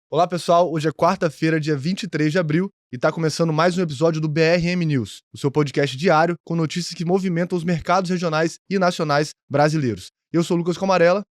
Olá pessoal, hoje é quarta-feira, dia 23 de abril, e está começando mais um episódio do BRM News, o seu podcast diário com notícias que movimentam os mercados regionais e nacionais brasileiros. Eu sou o Lucas Comarella.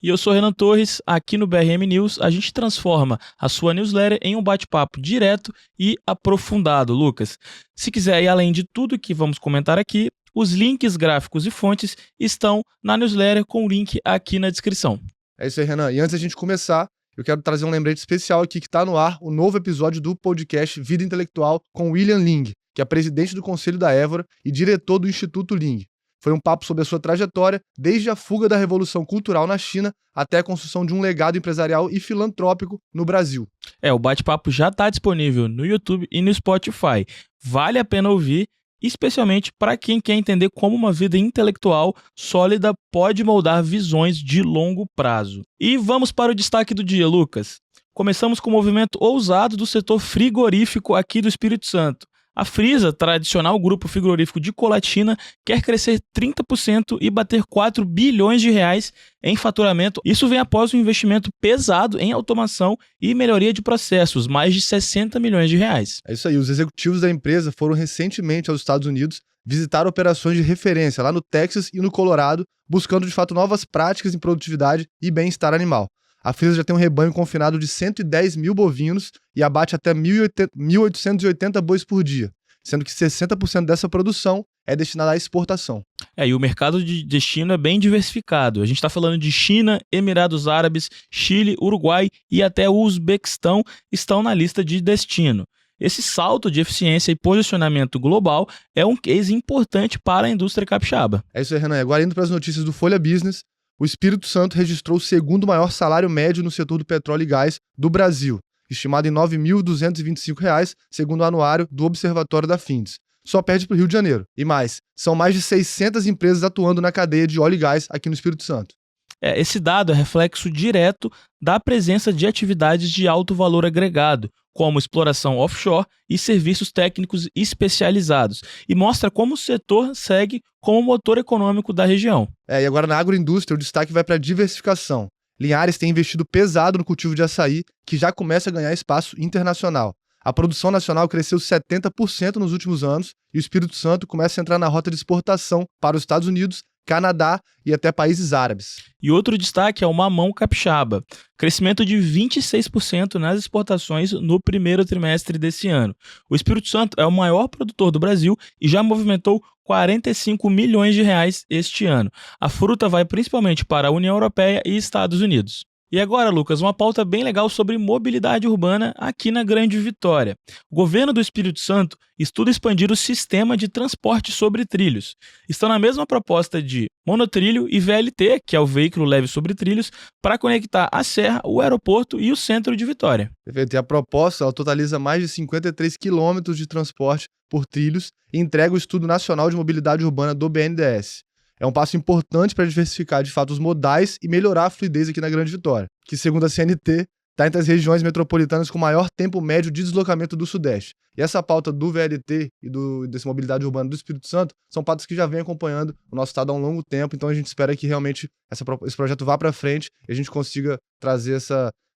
E eu sou Renan Torres. Aqui no BRM News a gente transforma a sua newsletter em um bate-papo direto e aprofundado, Lucas. Se quiser ir além de tudo que vamos comentar aqui, os links, gráficos e fontes estão na newsletter com o link aqui na descrição. É isso aí, Renan. E antes da gente começar, eu quero trazer um lembrete especial aqui que está no ar o novo episódio do podcast Vida Intelectual com William Ling, que é presidente do Conselho da Évora e diretor do Instituto Ling. Foi um papo sobre a sua trajetória, desde a fuga da Revolução Cultural na China até a construção de um legado empresarial e filantrópico no Brasil. O bate-papo já está disponível no YouTube e no Spotify. Vale a pena ouvir, especialmente para quem quer entender como uma vida intelectual sólida pode moldar visões de longo prazo. E vamos para o destaque do dia, Lucas. Começamos com o movimento ousado do setor frigorífico aqui do Espírito Santo. A Frisa, tradicional grupo frigorífico de Colatina, quer crescer 30% e bater 4 bilhões de reais em faturamento. Isso vem após um investimento pesado em automação e melhoria de processos, mais de 60 milhões de reais. É isso aí, os executivos da empresa foram recentemente aos Estados Unidos visitar operações de referência lá no Texas e no Colorado, buscando de fato novas práticas em produtividade e bem-estar animal. A Frisa já tem um rebanho confinado de 110 mil bovinos e abate até 1.880 bois por dia, sendo que 60% dessa produção é destinada à exportação. E o mercado de destino é bem diversificado. A gente está falando de China, Emirados Árabes, Chile, Uruguai e até o Uzbequistão estão na lista de destino. Esse salto de eficiência e posicionamento global é um case importante para a indústria capixaba. É isso aí, Renan. Agora indo para as notícias do Folha Business, o Espírito Santo registrou o segundo maior salário médio no setor do petróleo e gás do Brasil, estimado em R$ 9.225, segundo o anuário do Observatório da Findes. Só perde para o Rio de Janeiro. E mais, são mais de 600 empresas atuando na cadeia de óleo e gás aqui no Espírito Santo. Esse dado é reflexo direto da presença de atividades de alto valor agregado, como exploração offshore e serviços técnicos especializados, e mostra como o setor segue como motor econômico da região. E agora na agroindústria o destaque vai para a diversificação. Linhares tem investido pesado no cultivo de açaí, que já começa a ganhar espaço internacional. A produção nacional cresceu 70% nos últimos anos e o Espírito Santo começa a entrar na rota de exportação para os Estados Unidos, Canadá e até países árabes. E outro destaque é o mamão capixaba, crescimento de 26% nas exportações no primeiro trimestre desse ano. O Espírito Santo é o maior produtor do Brasil e já movimentou 45 milhões de reais este ano. A fruta vai principalmente para a União Europeia e Estados Unidos. E agora, Lucas, uma pauta bem legal sobre mobilidade urbana aqui na Grande Vitória. O governo do Espírito Santo estuda expandir o sistema de transporte sobre trilhos. Estão na mesma proposta de monotrilho e VLT, que é o veículo leve sobre trilhos, para conectar a Serra, o aeroporto e o centro de Vitória. Perfeito. E a proposta totaliza mais de 53 quilômetros de transporte por trilhos e entrega o Estudo Nacional de Mobilidade Urbana do BNDES. É um passo importante para diversificar de fato os modais e melhorar a fluidez aqui na Grande Vitória, que segundo a CNT, está entre as regiões metropolitanas com maior tempo médio de deslocamento do Sudeste. E essa pauta do VLT e desse mobilidade urbana do Espírito Santo são pautas que já vem acompanhando o nosso estado há um longo tempo, então a gente espera que realmente esse projeto vá para frente e a gente consiga trazer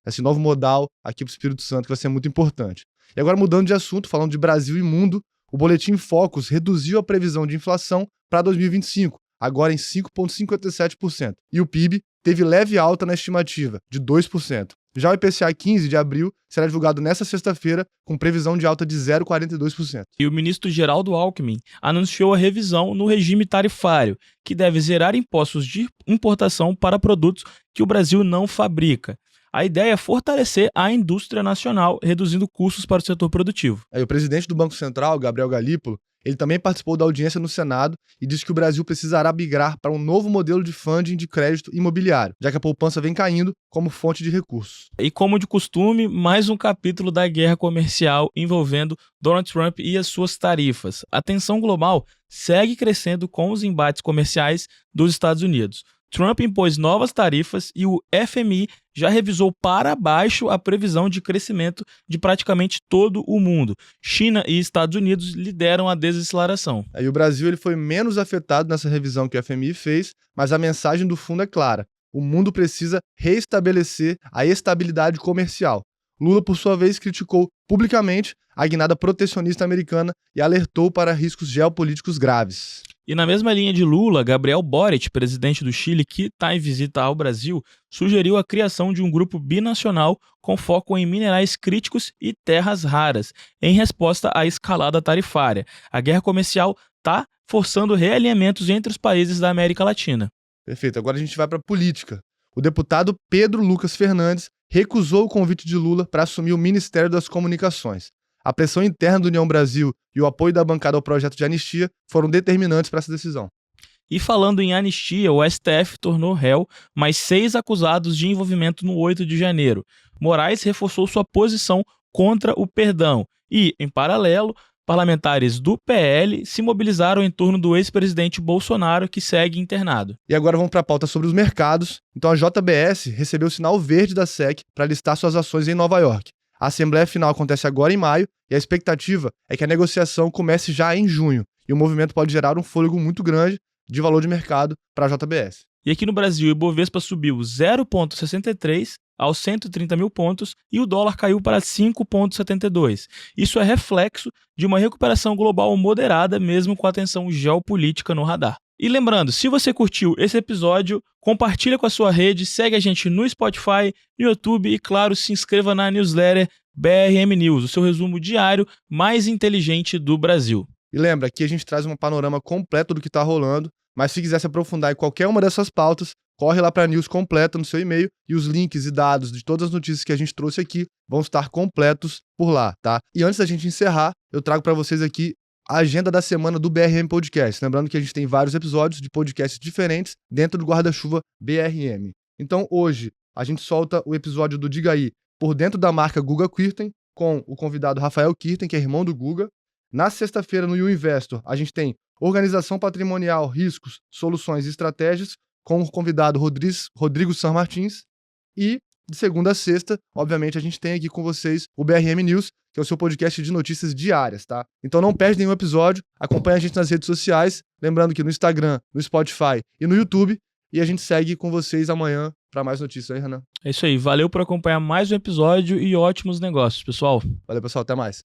esse novo modal aqui para o Espírito Santo, que vai ser muito importante. E agora mudando de assunto, falando de Brasil e mundo, o Boletim Focus reduziu a previsão de inflação para 2025, agora em 5,57%. E o PIB teve leve alta na estimativa, de 2%. Já o IPCA 15 de abril será divulgado nesta sexta-feira, com previsão de alta de 0,42%. E o ministro Geraldo Alckmin anunciou a revisão no regime tarifário, que deve zerar impostos de importação para produtos que o Brasil não fabrica. A ideia é fortalecer a indústria nacional, reduzindo custos para o setor produtivo. O presidente do Banco Central, Gabriel Galípolo, ele também participou da audiência no Senado e disse que o Brasil precisará migrar para um novo modelo de funding de crédito imobiliário, já que a poupança vem caindo como fonte de recursos. E como de costume, mais um capítulo da guerra comercial envolvendo Donald Trump e as suas tarifas. A tensão global segue crescendo com os embates comerciais dos Estados Unidos. Trump impôs novas tarifas e o FMI já revisou para baixo a previsão de crescimento de praticamente todo o mundo. China e Estados Unidos lideram a desaceleração. E o Brasil ele foi menos afetado nessa revisão que o FMI fez, mas a mensagem do fundo é clara. O mundo precisa reestabelecer a estabilidade comercial. Lula, por sua vez, criticou publicamente a guinada protecionista americana e alertou para riscos geopolíticos graves. E na mesma linha de Lula, Gabriel Boric, presidente do Chile, que está em visita ao Brasil, sugeriu a criação de um grupo binacional com foco em minerais críticos e terras raras, em resposta à escalada tarifária. A guerra comercial está forçando realinhamentos entre os países da América Latina. Perfeito, agora a gente vai para a política. O deputado Pedro Lucas Fernandes recusou o convite de Lula para assumir o Ministério das Comunicações. A pressão interna do União Brasil e o apoio da bancada ao projeto de anistia foram determinantes para essa decisão. E falando em anistia, o STF tornou réu mais 6 acusados de envolvimento no 8 de janeiro. Moraes reforçou sua posição contra o perdão e, em paralelo, parlamentares do PL se mobilizaram em torno do ex-presidente Bolsonaro, que segue internado. E agora vamos para a pauta sobre os mercados. Então a JBS recebeu o sinal verde da SEC para listar suas ações em Nova York. A Assembleia Final acontece agora em maio e a expectativa é que a negociação comece já em junho. E o movimento pode gerar um fôlego muito grande de valor de mercado para a JBS. E aqui no Brasil, o Ibovespa subiu 0,63 aos 130 mil pontos e o dólar caiu para 5,72. Isso é reflexo de uma recuperação global moderada, mesmo com a tensão geopolítica no radar. E lembrando, se você curtiu esse episódio, compartilha com a sua rede, segue a gente no Spotify, no YouTube e, claro, se inscreva na newsletter BRM News, o seu resumo diário mais inteligente do Brasil. E lembra, aqui a gente traz um panorama completo do que está rolando, mas se quiser se aprofundar em qualquer uma dessas pautas, corre lá para a news completa no seu e-mail e os links e dados de todas as notícias que a gente trouxe aqui vão estar completos por lá, tá? E antes da gente encerrar, eu trago para vocês aqui a agenda da semana do BRM Podcast. Lembrando que a gente tem vários episódios de podcasts diferentes dentro do guarda-chuva BRM. Então hoje a gente solta o episódio do Diga Aí por dentro da marca Guga Kirten, com o convidado Rafael Kirten, que é irmão do Guga. Na sexta-feira, no You Investor, a gente tem Organização Patrimonial, Riscos, Soluções e Estratégias, com o convidado Rodrigo San Martins. E de segunda a sexta, obviamente, a gente tem aqui com vocês o BRM News, que é o seu podcast de notícias diárias, tá? Então não perde nenhum episódio, acompanha a gente nas redes sociais, lembrando que no Instagram, no Spotify e no YouTube, e a gente segue com vocês amanhã para mais notícias aí, Renan. É isso aí, valeu por acompanhar mais um episódio e ótimos negócios, pessoal. Valeu, pessoal, até mais.